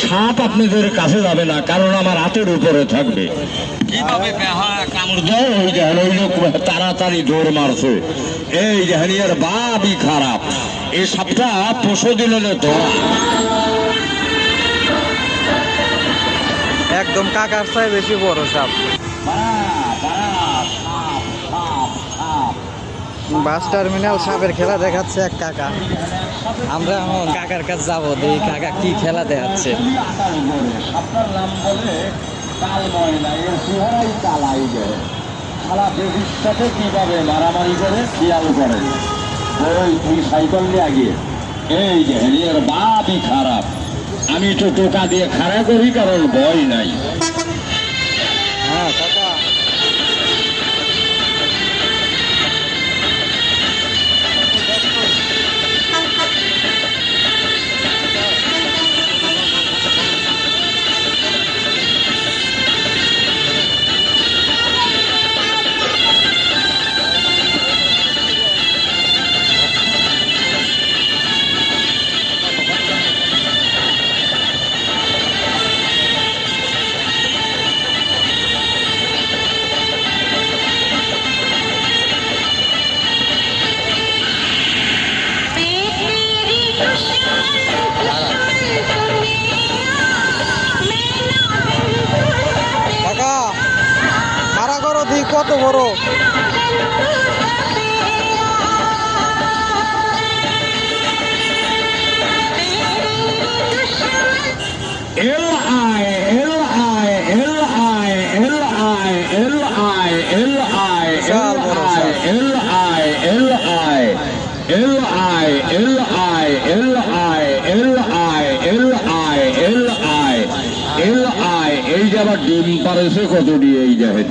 সাপ আপনাদের কাছে যাবে না, কারণ আমার হাতের উপরে থাকবে। কিভাবে কামড় দেয় ওই দেখেন, ওই লোক তাড়াতাড়ি দৌড় মারছে। এই দেখেন এর বাপই খারাপ। এই সাপটা পশু দিলে ধরা একদম কাকার চাই বেশি বড় সাপ। বাস টার্মিনাল সাপের খেলা দেখাচ্ছে এক কাকা। আমরা এখন কাকার কাছে যাবো, দেখি কাকা কি খেলা দেখাচ্ছে। সাপটার নাম বলে কাল ময়না, এর চেহারাই কালাই যায়। সারা দেশের সাথে কিভাবে মারামারি করে খেয়াল করে। ওই তুই সাইকেল নিয়ে গিয়ে এই যে এর বাপই খারাপ। আমি তো টোকা দিয়ে খাড়া করি, কারণ ভয় নাই। হ্যাঁ কাকা, কাকা খাড়া করো, দেখি কত বড়। এই যে আবার ডিম পারেছে কত দিয়ে, এই দেখেন।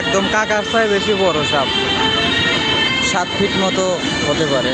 একদম কাকার চাই বেশি বড় সাপ, 7 ফিট মতো হতে পারে।